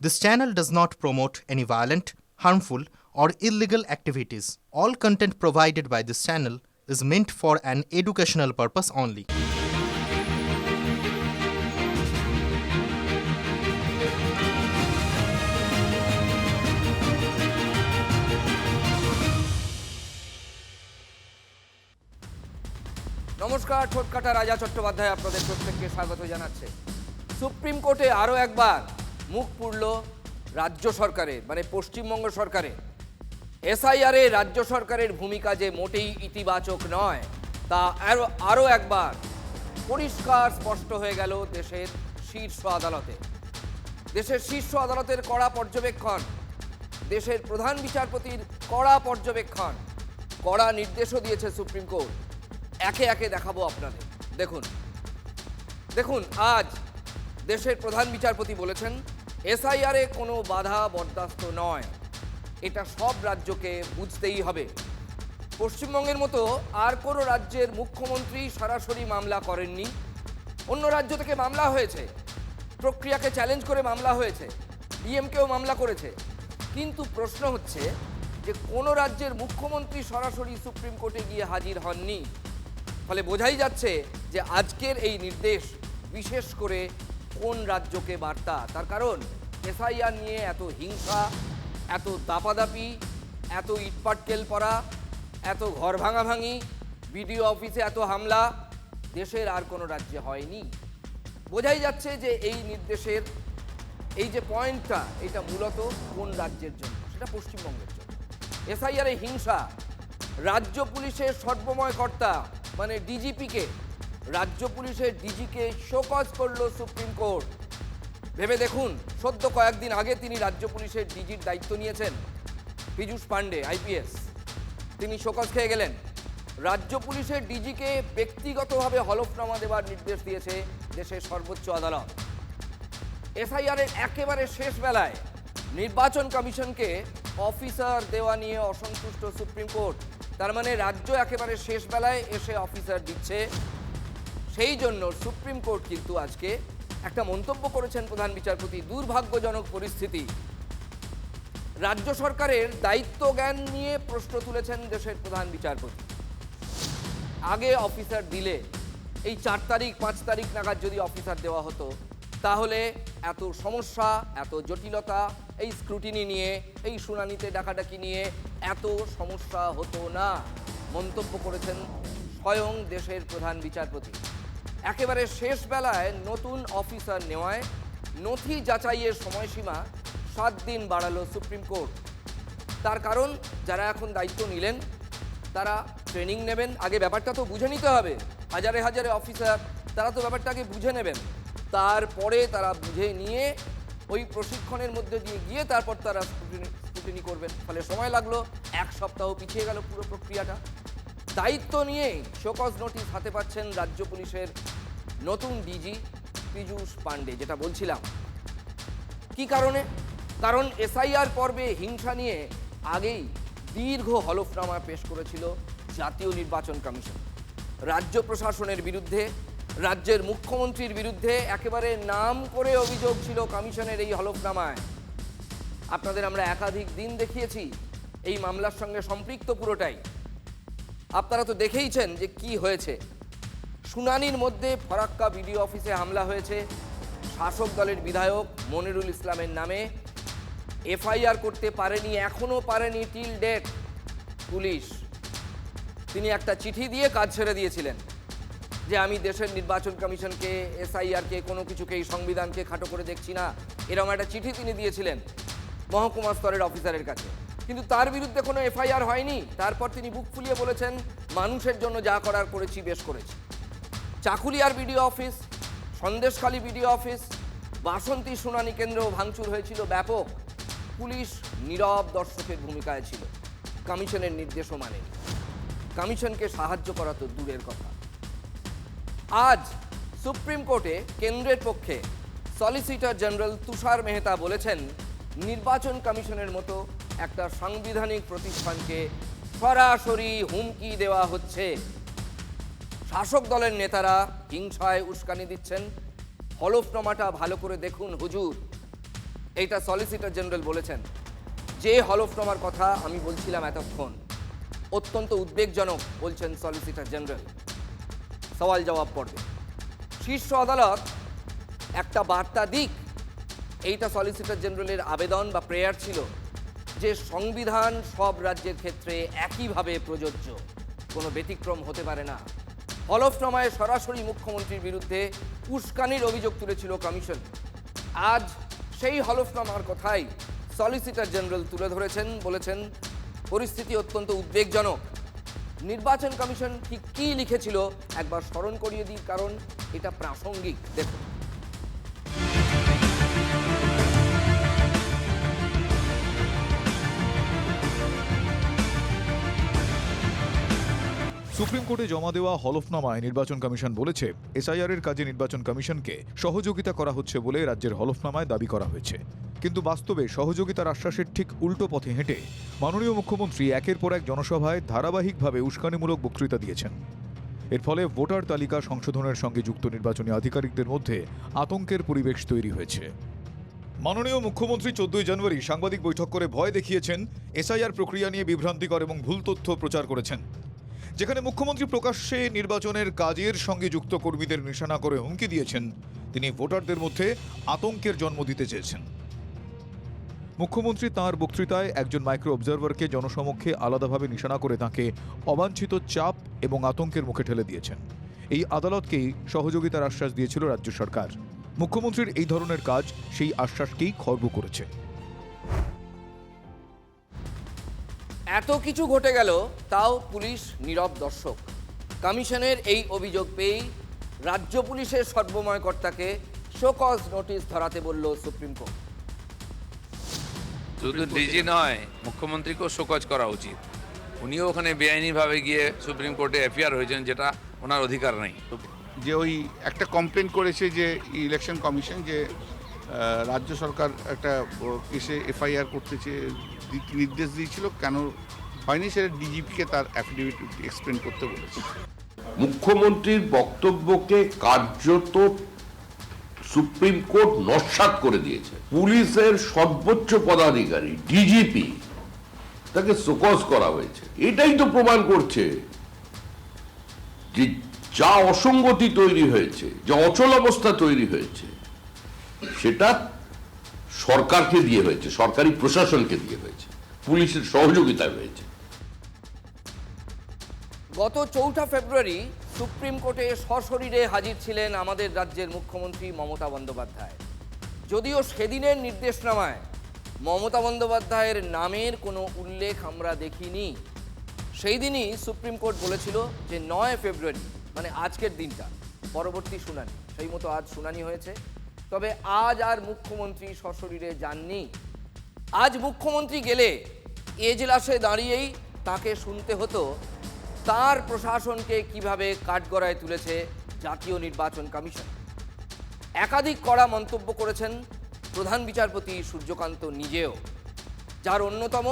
This channel does not promote any violent, harmful, or illegal activities. All content provided by this channel is meant for an educational purpose only. নমস্কার, ঠোঁটকাটা রাজা চট্টোপাধ্যায় আপনাদের প্রত্যেককে স্বাগত জানাচ্ছে। Supreme কোর্টে আরও একবার মুখ পুড়ল রাজ্য সরকারের, মানে পশ্চিমবঙ্গ সরকারের। এসআইআরে রাজ্য সরকারের ভূমিকা যে মোটেই ইতিবাচক নয়, তা আরও একবার পরিষ্কার স্পষ্ট হয়ে গেল দেশের শীর্ষ আদালতে। দেশের শীর্ষ আদালতের কড়া পর্যবেক্ষণ, দেশের প্রধান বিচারপতির কড়া পর্যবেক্ষণ, কড়া নির্দেশও দিয়েছে সুপ্রিম কোর্ট। একে একে দেখাবো আপনাদের। দেখুন আজ দেশের প্রধান বিচারপতি বলেছেন এসআইআরে কোনো বাধা বরদাস্ত নয়, এটা সব রাজ্যকে বুঝতেই হবে। পশ্চিমবঙ্গের মতো আর কোনো রাজ্যের মুখ্যমন্ত্রী সরাসরি মামলা করেননি, অন্য রাজ্য থেকে মামলা হয়েছে, প্রক্রিয়াকে চ্যালেঞ্জ করে মামলা হয়েছে, ডিএমকেও মামলা করেছে। কিন্তু প্রশ্ন হচ্ছে যে কোনো রাজ্যের মুখ্যমন্ত্রী সরাসরি সুপ্রিম কোর্টে গিয়ে হাজির হননি। ফলে বোঝাই যাচ্ছে যে আজকের এই নির্দেশ বিশেষ করে কোন রাজ্যকে বার্তা। তার কারণ এসআইআর নিয়ে এত হিংসা, এত দাপাদাপি, এত ইটপাটকেল পড়া, এত ঘর ভাঙাভাঙি, বিডিও অফিসে এত হামলা দেশের আর কোনো রাজ্যে হয়নি। বোঝাই যাচ্ছে যে এই নির্দেশের এই যে পয়েন্টটা, এটা মূলত কোন রাজ্যের জন্য, সেটা পশ্চিমবঙ্গের জন্য। এসআইআরে হিংসা, রাজ্য পুলিশের সর্বময় কর্তা মানে ডিজিপিকে, রাজ্য পুলিশের ডিজিকে শোকজ করলো সুপ্রিম কোর্ট। ভেবে দেখুন, সদ্য কয়েকদিন আগে তিনি রাজ্য পুলিশের ডিজির দায়িত্ব নিয়েছেন, পীযূষ পাণ্ডে আইপিএস, তিনি শোকজ খেয়ে গেলেন। রাজ্য পুলিশের ডিজিকে ব্যক্তিগতভাবে হলফনামা দেওয়ার নির্দেশ দিয়েছে দেশের সর্বোচ্চ আদালত। এসআইআরের একেবারে শেষ বেলায় নির্বাচন কমিশনকে অফিসার দেওয়া নিয়ে অসন্তুষ্ট সুপ্রিম কোর্ট। তার মানে রাজ্য একেবারে শেষ বেলায় এসে অফিসার দিচ্ছে। সেই জন্য সুপ্রিম কোর্ট কিন্তু আজকে একটা মন্তব্য করেছেন প্রধান বিচারপতি, দুর্ভাগ্যজনক পরিস্থিতি। রাজ্য সরকারের দায়িত্ব জ্ঞান নিয়ে প্রশ্ন তুলেছেন দেশের প্রধান বিচারপতি। আগে অফিসার দিলে, এই 4 তারিখ 5 তারিখ নাগাদ যদি অফিসার দেওয়া হতো, তাহলে এত সমস্যা, এত জটিলতা, এই স্ক্রুটিনি নিয়ে, এই শুনানিতে ডাকাডাকি নিয়ে এত সমস্যা হতো না, মন্তব্য করেছেন স্বয়ং দেশের প্রধান বিচারপতি। একেবারে শেষ বেলায় নতুন অফিসার নেওয়ায় নথি যাচাইয়ের সময়সীমা 7 দিন বাড়ালো সুপ্রিম কোর্ট। তার কারণ যারা এখন দায়িত্ব নিলেন তারা ট্রেনিং নেবেন, আগে ব্যাপারটা তো বুঝে নিতে হবে। হাজারে হাজারে অফিসার, তারা তো ব্যাপারটা আগে বুঝে নেবেন, তারপরে তারা বুঝে নিয়ে ওই প্রশিক্ষণের মধ্যে দিয়ে গিয়ে তারপর তারা স্ক্রুটিনি করবেন। ফলে সময় লাগলো, 1 সপ্তাহ পিছিয়ে গেল পুরো প্রক্রিয়াটা। দায়িত্ব নিয়েই শোকজ নোটিশ হাতে পাচ্ছেন রাজ্য পুলিশের নতুন ডিজি পীযূষ পাণ্ডে। যেটা বলছিলাম, কি কারণে? কারণ এসআইআর পর্বে হিংসা নিয়ে আগেই দীর্ঘ হলফনামা পেশ করেছিল জাতীয় নির্বাচন কমিশন। রাজ্য প্রশাসনের বিরুদ্ধে, রাজ্যের মুখ্যমন্ত্রীর বিরুদ্ধে একেবারে নাম করে অভিযোগ ছিল কমিশনের এই হলফনামায়। আপনাদের আমরা একাধিক দিন দেখিয়েছি এই মামলার সঙ্গে সম্পৃক্ত পুরোটাই। আপনারা তো দেখেইছেন যে কি হয়েছে। শুনানির মধ্যে ফরাক্কা বিডিও অফিসে হামলা হয়েছে, শাসক দলের বিধায়ক মনিরুল ইসলামের নামে। এফআইআর করতে পারেনি, এখনও পারেনি টিল ডেট পুলিশ। তিনি একটা চিঠি দিয়ে কাজ ছেড়ে দিয়েছিলেন যে আমি দেশের নির্বাচন কমিশনকে, এসআইআরকে, কোনো কিছুকেই, সংবিধানকে খাটো করে দেখছি না, এরকম একটা চিঠি তিনি দিয়েছিলেন মহকুমা স্তরের অফিসারের কাছে। কিন্তু তার বিরুদ্ধে কোনো এফআইআর হয়নি। তারপর তিনি বুক ফুলিয়ে বলেছেন মানুষের জন্য যা করার করেছি, বেশ করেছি। চাকুলিয়ার BDO office, Sandeshkhali BDO office, Basanti শুনানি কেন্দ্র ভাঙচুর হয়েছিল ব্যাপক। পুলিশ নীরব দর্শকের ভূমিকায় ছিল, কমিশনের নির্দেশও মানেনি। কমিশনকে সাহায্য করা তো দূরের কথা। আজ সুপ্রিম কোর্টে কেন্দ্রের পক্ষে সলিসিটর জেনারেল তুষার মেহতা বলেছেন নির্বাচন কমিশনের মতো একটা সাংবিধানিক প্রতিষ্ঠানকে সরাসরি হুমকি দেওয়া হচ্ছে। শাসক দলের নেতারা হিংসায় উস্কানি দিচ্ছেন, হলফনামাটা ভালো করে দেখুন হুজুর। এইটা সলিসিটর জেনারেল বলেছেন। যে হলফনামার কথা আমি বলছিলাম এতক্ষণ, অত্যন্ত উদ্বেগজনক বলছেন সলিসিটর জেনারেল। সওয়াল জবাব পড়বে। শীর্ষ আদালত একটা বার্তা দিক, এইটা সলিসিটর জেনারেলের আবেদন বা প্রেয়ার ছিল যে সংবিধান সব রাজ্যের ক্ষেত্রে একইভাবে প্রযোজ্য, কোনো ব্যতিক্রম হতে পারে না। হলফনামায় সরাসরি মুখ্যমন্ত্রীর বিরুদ্ধে উস্কানির অভিযোগ তুলেছিল কমিশন। আজ সেই হলফনামার কথাই সলিসিটর জেনারেল তুলে ধরেছেন, বলেছেন পরিস্থিতি অত্যন্ত উদ্বেগজনক। নির্বাচন কমিশন ঠিক কী লিখেছিল একবার স্মরণ করিয়ে দিই, কারণ এটা প্রাসঙ্গিক। দেখুন, সুপ্রিম কোর্টে জমা দেওয়া হলফনামায় নির্বাচন কমিশন বলেছে, এসআইআর এর কাজে নির্বাচন কমিশনকে সহযোগিতা করা হচ্ছে বলে রাজ্যের হলফনামায় দাবি করা হয়েছে। কিন্তু বাস্তবে সহযোগিতার আশ্বাসের ঠিক উল্টো পথে হেঁটে মাননীয় মুখ্যমন্ত্রী একের পর এক জনসভায় ধারাবাহিকভাবে উস্কানিমূলক বক্তৃতা দিয়েছেন। এর ফলে ভোটার তালিকা সংশোধনের সঙ্গে যুক্ত নির্বাচনী আধিকারিকদের মধ্যে আতঙ্কের পরিবেশ তৈরি হয়েছে। মাননীয় মুখ্যমন্ত্রী 14 জানুয়ারি সাংবাদিক বৈঠক করে ভয় দেখিয়েছেন, এসআইআর প্রক্রিয়া নিয়ে বিভ্রান্তিকর এবং ভুল তথ্য প্রচার করেছেন। যেখানে মুখ্যমন্ত্রী প্রকাশ্যে নির্বাচনের কাজের সঙ্গে যুক্ত কর্মীদের নিশানা করে হুমকি দিয়েছেন, তিনি ভোটারদের মধ্যে আতঙ্কের জন্ম দিতে চেয়েছেন। মুখ্যমন্ত্রী তাঁর বক্তৃতায় একজন মাইক্রো অবজারভারকে জনসমক্ষে আলাদাভাবে নিশানা করে তাঁকে অবাঞ্ছিত চাপ এবং আতঙ্কের মুখে ঠেলে দিয়েছেন। এই আদালতকেই সহযোগিতার আশ্বাস দিয়েছিল রাজ্য সরকার। মুখ্যমন্ত্রীর এই ধরনের কাজ সেই আশ্বাসকেই খর্ব করেছে। এত কিছু ঘটে গেল, তাও পুলিশ নীরব দর্শক। কমিশনের এই অভিযোগ পেয়েই রাজ্য পুলিশের সর্বময় কর্তাকে শো কজ নোটিশ ধরাতে বলল সুপ্রিম কোর্ট। শুধু ডিজি নয়, মুখ্যমন্ত্রীকেও শোকজ করা উচিত। উনিও ওখানে বেআইনিভাবে গিয়ে সুপ্রিম কোর্টে এফআইআর হয়েছেন, যেটা ওনার অধিকার নেই। যে ওই একটা কমপ্লেন করেছে যে ইলেকশন কমিশন যে রাজ্য সরকার একটা কেসে এফআইআর করতে চেয়ে নির্দেশ দিয়েছিল, কেন হয়নি সেটা ডিজিপিকে তার অ্যাফিডেভিট এক্সপ্লেন করতে বলেছে। মুখ্যমন্ত্রীর বক্তব্যকে কার্যত সুপ্রিম কোর্ট নস্যাৎ করে দিয়েছে। পুলিশের সর্বোচ্চ পদাধিকারী ডিজিপি, তাকে শোকজ করা হয়েছে। এটাই তো প্রমাণ করছে যে যা অসঙ্গতি তৈরি হয়েছে, যা অচল অবস্থা তৈরি হয়েছে, সেটা সরকারকে দিয়ে হয়েছে, সরকারি প্রশাসনকে দিয়ে হয়েছে, পুলিশের সহযোগিতায় হয়েছে। গত 4 ফেব্রুয়ারি সুপ্রিম কোর্টে সশরীরে হাজির ছিলেন আমাদের রাজ্যের মুখ্যমন্ত্রী মমতা বন্দ্যোপাধ্যায়। যদিও সেদিনের নির্দেশনামায় মমতা বন্দ্যোপাধ্যায়ের নামের কোনো উল্লেখ আমরা দেখিনি। সেই দিনই সুপ্রিম কোর্ট বলেছিল যে 9 ফেব্রুয়ারি, মানে আজকের দিনটা, পরবর্তী শুনানি। সেই মতো আজ শুনানি হয়েছে। তবে আজ আর মুখ্যমন্ত্রী সশরীরে যাননি। আজ মুখ্যমন্ত্রী গেলে এজলাসে দাঁড়িয়েই তাকে শুনতে হতো তার প্রশাসনকে কিভাবে কাঠগড়ায় তুলেছে জাতীয় নির্বাচন কমিশন। একাধিক কড়া মন্তব্য করেছেন প্রধান বিচারপতি সূর্যকান্ত নিজেও, যার অন্যতম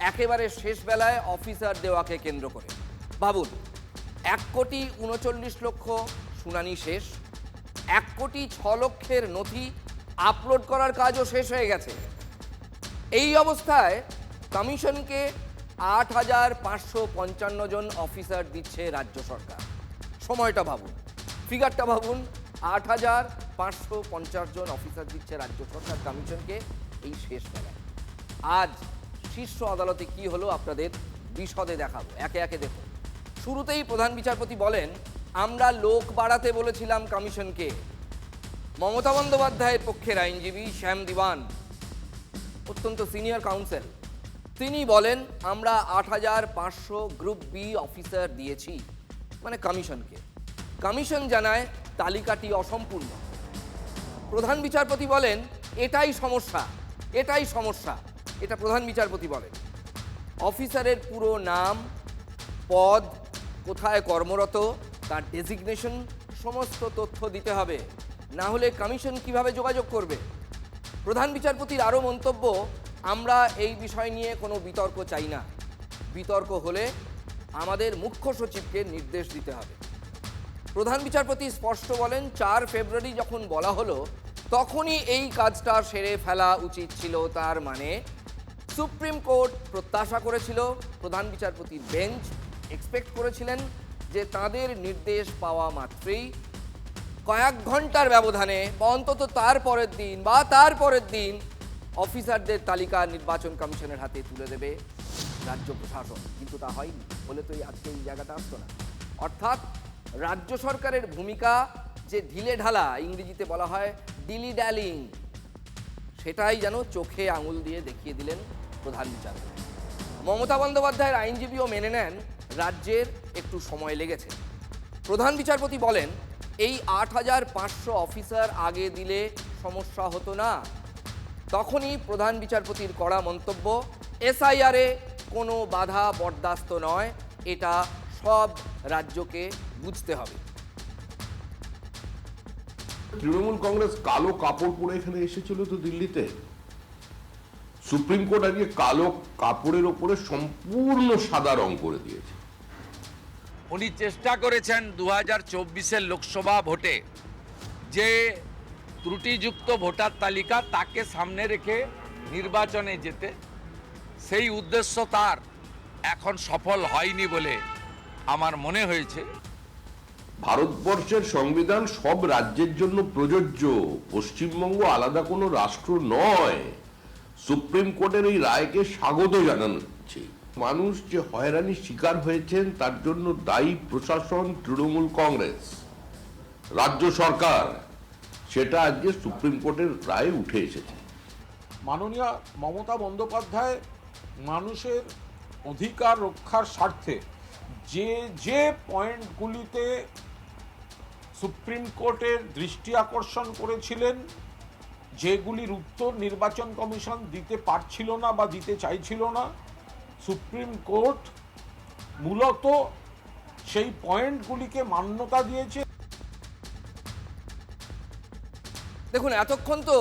একেবারে শেষ বেলায় অফিসার দেওয়াকে কেন্দ্র করে। ভাবুন, 1,39,00,000 শুনানি শেষ, 1,06,00,000 নথি আপলোড করার কাজও শেষ হয়ে গেছে। এই অবস্থায় কমিশনকে 8,555 জন অফিসার দিচ্ছে রাজ্য সরকার। সময়টা ভাবুন, ফিগারটা ভাবুন, 8,550 জন অফিসার দিচ্ছে রাজ্য সরকার কমিশনকে এই শেষ বেলায়। আজ শীর্ষ আদালতে কি হলো আপনাদের বিশদে দেখাবো, একে একে দেখুন। শুরুতেই প্রধান বিচারপতি বলেন, আমরা লোক বাড়াতে বলেছিলাম কমিশনকে। মমতা বন্দ্যোপাধ্যায়ের পক্ষের আইনজীবী শ্যাম দিওয়ান, অত্যন্ত সিনিয়র কাউন্সিল, তিনি বলেন আমরা 8,500 গ্রুপ বি অফিসার দিয়েছি, মানে কমিশনকে। কমিশন জানায় তালিকাটি অসম্পূর্ণ। প্রধান বিচারপতি বলেন এটাই সমস্যা, এটাই সমস্যা, এটা প্রধান বিচারপতি বলেন। অফিসারের পুরো নাম, পদ, কোথায় কর্মরত, তার ডেজিগনেশন, সমস্ত তথ্য দিতে হবে, না হলে কমিশন কিভাবে যোগাযোগ করবে। প্রধান বিচারপতির আরও মন্তব্য, আমরা এই বিষয় নিয়ে কোনো বিতর্ক চাই না, বিতর্ক হলে আমাদের মুখ্য সচিবকে নির্দেশ দিতে হবে। প্রধান বিচারপতি স্পষ্ট বলেন, 4 ফেব্রুয়ারি যখন বলা হলো তখনই এই কাজটা সেরে ফেলা উচিত ছিল। তার মানে সুপ্রিম কোর্ট প্রত্যাশা করেছিল, প্রধান বিচারপতির বেঞ্চ এক্সপেক্ট করেছিলেন যে তাদের নির্দেশ পাওয়া মাত্রই কয়েক ঘন্টার ব্যবধানে বা অন্তত তার পরের দিন অফিসারদের তালিকা নির্বাচন কমিশনের হাতে তুলে দেবে রাজ্য প্রশাসন। কিন্তু তা হয়নি বলে তো আজকে এই জায়গাটা আসতো না। অর্থাৎ রাজ্য সরকারের ভূমিকা যে ঢিলে ঢালা, ইংরেজিতে বলা হয় ডিলি ড্যালিং, সেটাই যেন চোখে আঙুল দিয়ে দেখিয়ে দিলেন প্রধান বিচারপতি। মমতা বন্দ্যোপাধ্যায়ের আইনজীবীও মেনে নেন রাজ্যের একটু সময় লেগেছে। প্রধান বিচারপতি বলেন এই ৮৫০০ অফিসার আগে দিলে সমস্যা হতো না। তখনই প্রধান বিচারপতির কড়া মন্তব্য, এসআইআরে কোনো বাধা বরদাস্ত নয়, এটা সব রাজ্যকে বুঝতে হবে। তৃণমূল কংগ্রেস কালো কাপড় পরে এখানে এসেছিল তো দিল্লিতে। সুপ্রিম কোর্ট আজকে কালো কাপড়ের ওপরে সম্পূর্ণ সাদা রং করে দিয়েছে। উনি চেষ্টা করেছেন 2024-এর লোকসভা ভোটে যে ত্রুটিযুক্ত ভোটার তালিকা তাকে সামনে রেখে নির্বাচনে যেতে। সেই উদ্দেশ্য তার এখন সফল হয়নি বলে আমার মনে হয়েছে। ভারতবর্ষের সংবিধান সব রাজ্যের জন্য প্রযোজ্য, পশ্চিমবঙ্গ আলাদা কোনো রাষ্ট্র নয়। সুপ্রিম কোর্টের এই রায়কে স্বাগত জানাচ্ছি। মানুষ যে হয়রানির শিকার হয়েছেন তার জন্য দায়ী প্রশাসন, তৃণমূল কংগ্রেস, রাজ্য সরকার, সেটা আজকে সুপ্রিম কোর্টের রায়ে উঠে এসেছে। মাননীয় মমতা বন্দ্যোপাধ্যায় মানুষের অধিকার রক্ষার স্বার্থে যে পয়েন্টগুলিতে সুপ্রিম কোর্টের দৃষ্টি আকর্ষণ করেছিলেন, যেগুলির উত্তর নির্বাচন কমিশন দিতে পারছিল না বা দিতে চাইছিল না, সুপ্রিম কোর্ট মূলত সেই পয়েন্টগুলিকে মান্যতা দিয়েছে। দেখুন, এতক্ষণ তো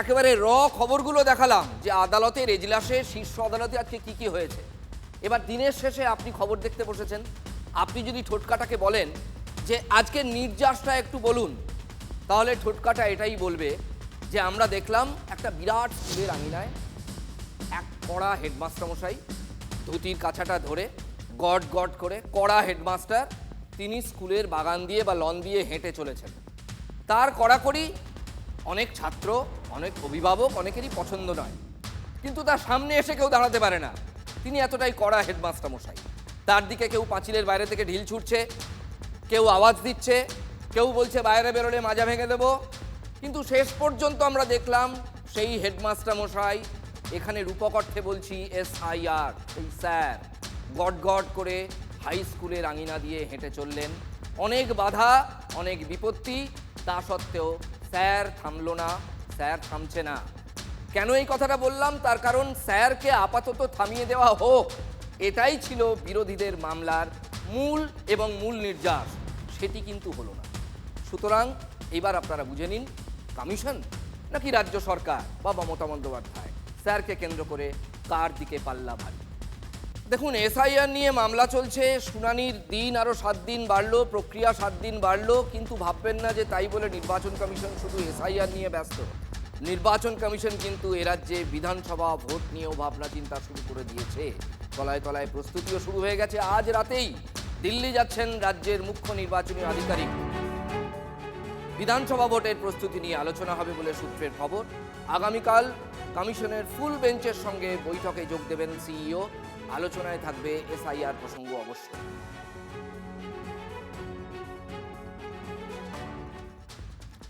একেবারে খবরগুলো দেখালাম যে আদালতের এজলাসে, শীর্ষ আদালতে আজকে কি কি হয়েছে। এবার দিনের শেষে আপনি খবর দেখতে বসেছেন, আপনি যদি ঠোটকাটাকে বলেন যে আজকের নির্যাসটা একটু বলুন, তাহলে ঠোটকাটা এটাই বলবে যে আমরা দেখলাম একটা বিরাট স্কুলের আঙিনায় এক কড়া হেডমাস্টার মশাই ধুতির কাছাটা ধরে গট গট করে, কড়া হেডমাস্টার, তিনি স্কুলের বাগান দিয়ে বা লন দিয়ে হেঁটে চলেছেন। তার কড়াকড়ি অনেক ছাত্র, অনেক অভিভাবক, অনেকেরই পছন্দ নয়, কিন্তু তার সামনে এসে কেউ দাঁড়াতে পারে না। তিনি এতটাই কড়া হেডমাস্টার মশাই। তার দিকে কেউ পাঁচিলের বাইরে থেকে ঢিল ছুটছে, কেউ আওয়াজ দিচ্ছে, কেউ বলছে বাইরে বেরোলে মাজা ভেঙে দেব। কিন্তু শেষ পর্যন্ত আমরা দেখলাম সেই হেডমাস্টার মশাই, এখানে রূপক অর্থে বলছি এসআইআর, এই স্যার, গট গট করে হাই স্কুলের আঙিনা দিয়ে হেঁটে চললেন। অনেক বাধা, অনেক বিপত্তি, তা সত্ত্বেও স্যার থামলো না, স্যার থামছে না। কেন এই কথাটা বললাম? তার কারণ স্যারকে আপাতত থামিয়ে দেওয়া হোক, এটাই ছিল বিরোধীদের মামলার মূল নির্যাস। সেটি কিন্তু হলো না। সুতরাং এবার আপনারা বুঝে নিন, কমিশন নাকি রাজ্য সরকার বা মমতা বন্দ্যোপাধ্যায়, স্যারকে কেন্দ্র করে কার দিকে পাল্লা ভারী। দেখুন, এসআইআর নিয়ে মামলা চলছে, শুনানির দিন আরও 7 দিন বাড়লো, প্রক্রিয়া 7 দিন বাড়লো, কিন্তু ভাববেন না যে তাই বলে নির্বাচন কমিশন শুধু এসআইআর নিয়ে ব্যস্ত। নির্বাচন কমিশন কিন্তু এ রাজ্যে বিধানসভা ভোট নিয়েও ভাবনা চিন্তা শুরু করে দিয়েছে। তলায় তলায় প্রস্তুতিও শুরু হয়ে গেছে। আজ রাতেই দিল্লি যাচ্ছেন রাজ্যের মুখ্য নির্বাচনী আধিকারিক। বিধানসভা ভোটের প্রস্তুতি নিয়ে আলোচনা হবে বলে সূত্রের খবর। আগামীকাল কমিশনের ফুল বেঞ্চের সঙ্গে বৈঠকে যোগ দেবেন সিইও। আলোচনায় থাকবে এসআইআর প্রসঙ্গ অবশ্যই।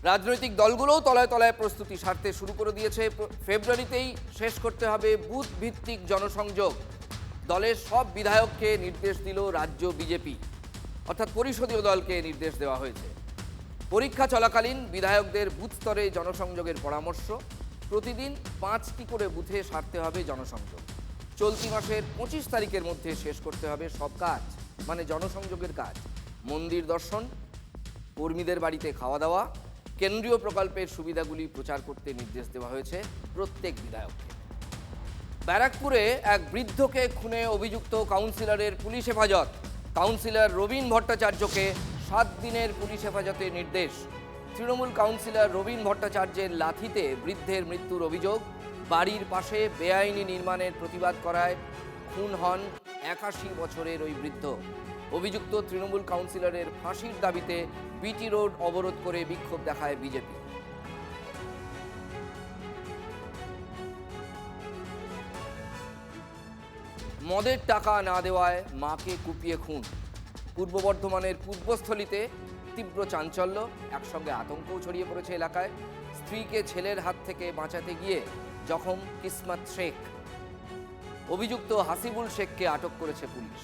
রাজনৈতিক দলগুলোও তলায় তলায় প্রস্তুতি সারতে শুরু করে দিয়েছে। ফেব্রুয়ারিতেই শেষ করতে হবে বুথ ভিত্তিক জনসংযোগ। দলের সব বিধায়ককে নির্দেশ দিল রাজ্য বিজেপি, অর্থাৎ পরিষদীয় দলকে নির্দেশ দেওয়া হয়েছে। পরীক্ষা চলাকালীন বিধায়কদের বুথ স্তরে জনসংযোগের পরামর্শ। প্রতিদিন 5টি করে বুথে সারতে হবে জনসংযোগ। চলতি মাসের 25 তারিখের মধ্যে শেষ করতে হবে সব কাজ, মানে জনসংযোগের কাজ। মন্দির দর্শন, কর্মীদের বাড়িতে খাওয়া দাওয়া, কেন্দ্রীয় প্রকল্পের সুবিধাগুলি প্রচার করতে নির্দেশ দেওয়া হয়েছে প্রত্যেক বিধায়ককে। ব্যারাকপুরে এক বৃদ্ধকে খুনে অভিযুক্ত কাউন্সিলরের পুলিশ হেফাজত। কাউন্সিলর রবীন ভট্টাচার্যকে 7 দিনের পুলিশ হেফাজতের নির্দেশ। তৃণমূল কাউন্সিলর রবীন ভট্টাচার্যের লাথিতে বৃদ্ধের মৃত্যুর অভিযোগ। বাড়ির পাশে বেআইনি নির্মাণের প্রতিবাদ করায় খুন হন 81 বছরের ওই বৃদ্ধ। অভিযুক্ত তৃণমূল কাউন্সিলরের ফাঁসির দাবিতে বিটি রোড অবরোধ করে বিক্ষোভ দেখায় বিজেপি। মদের টাকা না দেওয়ায় মাকে কুপিয়ে খুন। পূর্ব বর্ধমানের পূর্বস্থলীতে তীব্র চাঞ্চল্য, একসঙ্গে আতঙ্কও ছড়িয়ে পড়েছে এলাকায়। স্ত্রীকে ছেলের হাত থেকে বাঁচাতে গিয়ে জখম কিসমত শেখ। অভিযুক্ত হাসিবুল শেখকে আটক করেছে পুলিশ।